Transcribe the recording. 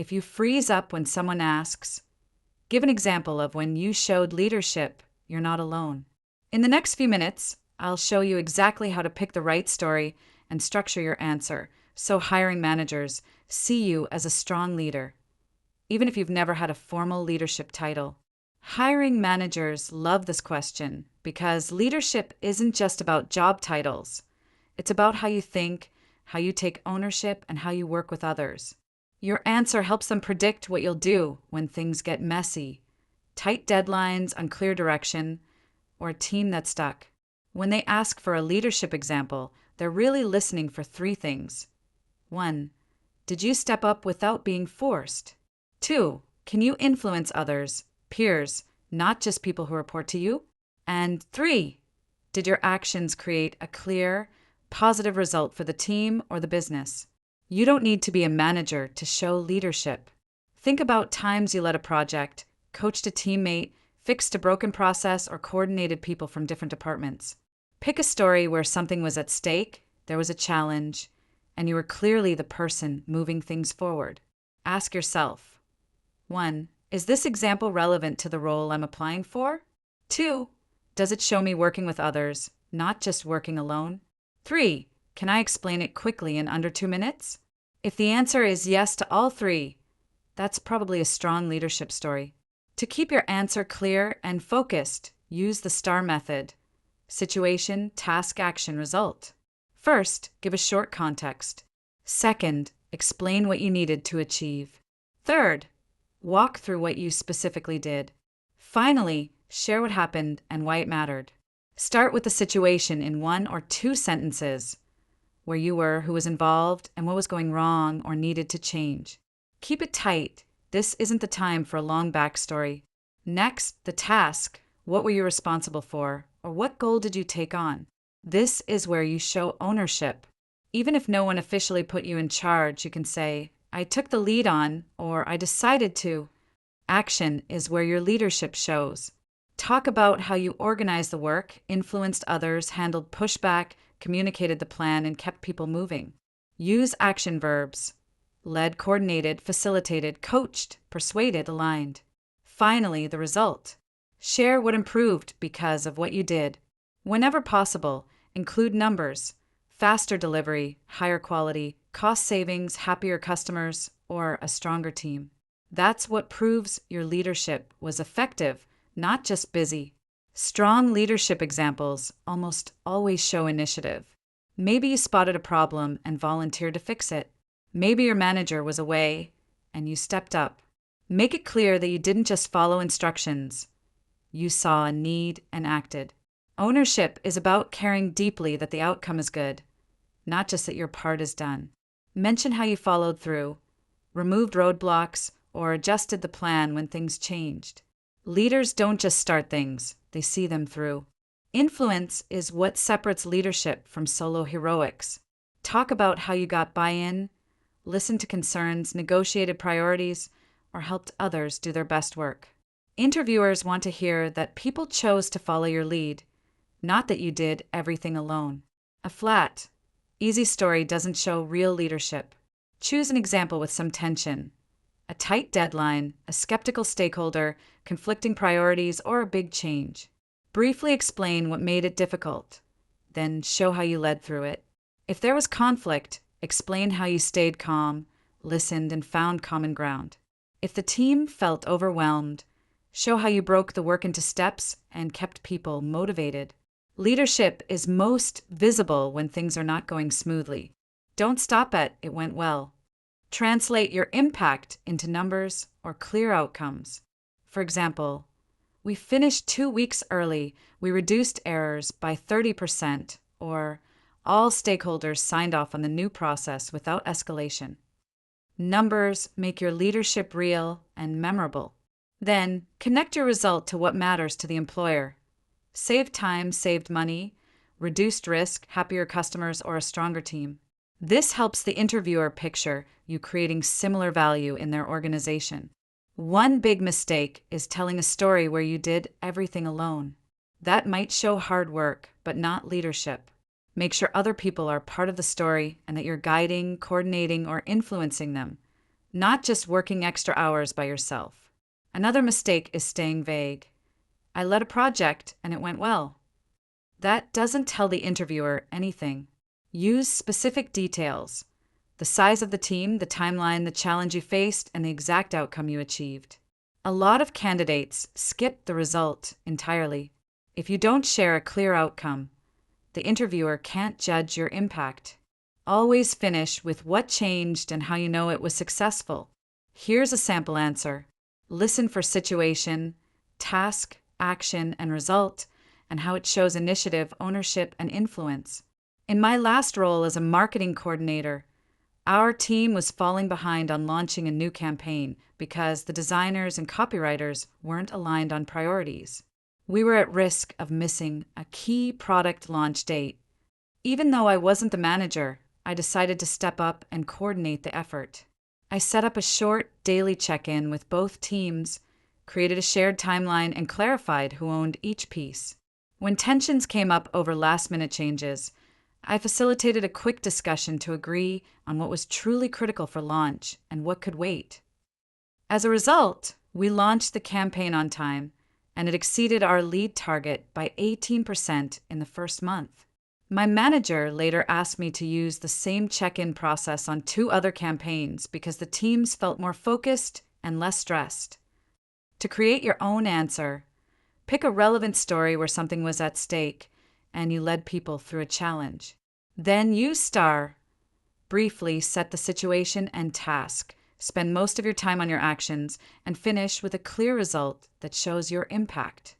If you freeze up when someone asks, give an example of when you showed leadership. You're not alone. In the next few minutes, I'll show you exactly how to pick the right story and structure your answer so hiring managers see you as a strong leader, even if you've never had a formal leadership title. Hiring managers love this question because leadership isn't just about job titles. It's about how you think, how you take ownership, and how you work with others. Your answer helps them predict what you'll do when things get messy, tight deadlines, unclear direction, or a team that's stuck. When they ask for a leadership example, they're really listening for three things. 1. Did you step up without being forced? 2. Can you influence others, peers, not just people who report to you? And 3. Did your actions create a clear, positive result for the team or the business? You don't need to be a manager to show leadership. Think about times you led a project, coached a teammate, fixed a broken process, or coordinated people from different departments. Pick a story where something was at stake, there was a challenge, and you were clearly the person moving things forward. Ask yourself, 1. Is this example relevant to the role I'm applying for? 2. Does it show me working with others, not just working alone? 3. Can I explain it quickly in under 2 minutes? If the answer is yes to all three, that's probably a strong leadership story. To keep your answer clear and focused, use the STAR method: situation, task, action, result. First, give a short context. Second, explain what you needed to achieve. Third, walk through what you specifically did. Finally, share what happened and why it mattered. Start with the situation in 1 or 2 sentences: where you were, who was involved, and what was going wrong or needed to change. Keep it tight. This isn't the time for a long backstory. Next, the task. What were you responsible for, or what goal did you take on? This is where you show ownership. Even if no one officially put you in charge, you can say, I took the lead on, or I decided to. Action is where your leadership shows. Talk about how you organized the work, influenced others, handled pushback, communicated the plan, and kept people moving. Use action verbs: led, coordinated, facilitated, coached, persuaded, aligned. Finally, the result. Share what improved because of what you did. Whenever possible, include numbers: faster delivery, higher quality, cost savings, happier customers, or a stronger team. That's what proves your leadership was effective, not just busy. Strong leadership examples almost always show initiative. Maybe you spotted a problem and volunteered to fix it. Maybe your manager was away and you stepped up. Make it clear that you didn't just follow instructions. You saw a need and acted. Ownership is about caring deeply that the outcome is good, not just that your part is done. Mention how you followed through, removed roadblocks, or adjusted the plan when things changed. Leaders don't just start things, they see them through. Influence is what separates leadership from solo heroics. Talk about how you got buy-in, listened to concerns, negotiated priorities, or helped others do their best work. Interviewers want to hear that people chose to follow your lead, not that you did everything alone. A flat, easy story doesn't show real leadership. Choose an example with some tension: a tight deadline, a skeptical stakeholder, conflicting priorities, or a big change. Briefly explain what made it difficult, then show how you led through it. If there was conflict, explain how you stayed calm, listened, and found common ground. If the team felt overwhelmed, show how you broke the work into steps and kept people motivated. Leadership is most visible when things are not going smoothly. Don't stop at "it went well." Translate your impact into numbers or clear outcomes. For example, we finished 2 weeks early, we reduced errors by 30%, or all stakeholders signed off on the new process without escalation. Numbers make your leadership real and memorable. Then, connect your result to what matters to the employer. Saved time, saved money, reduced risk, happier customers, or a stronger team. This helps the interviewer picture you creating similar value in their organization. One big mistake is telling a story where you did everything alone. That might show hard work, but not leadership. Make sure other people are part of the story and that you're guiding, coordinating, or influencing them, not just working extra hours by yourself. Another mistake is staying vague. I led a project and it went well. That doesn't tell the interviewer anything. Use specific details: the size of the team, the timeline, the challenge you faced, and the exact outcome you achieved. A lot of candidates skip the result entirely. If you don't share a clear outcome, the interviewer can't judge your impact. Always finish with what changed and how you know it was successful. Here's a sample answer. Listen for situation, task, action, and result, and how it shows initiative, ownership, and influence. In my last role as a marketing coordinator, our team was falling behind on launching a new campaign because the designers and copywriters weren't aligned on priorities. We were at risk of missing a key product launch date. Even though I wasn't the manager, I decided to step up and coordinate the effort. I set up a short daily check-in with both teams, created a shared timeline, and clarified who owned each piece. When tensions came up over last-minute changes, I facilitated a quick discussion to agree on what was truly critical for launch and what could wait. As a result, we launched the campaign on time, and it exceeded our lead target by 18% in the first month. My manager later asked me to use the same check-in process on 2 other campaigns because the teams felt more focused and less stressed. To create your own answer, pick a relevant story where something was at stake and you led people through a challenge. Then use STAR. Briefly set the situation and task. Spend most of your time on your actions and finish with a clear result that shows your impact.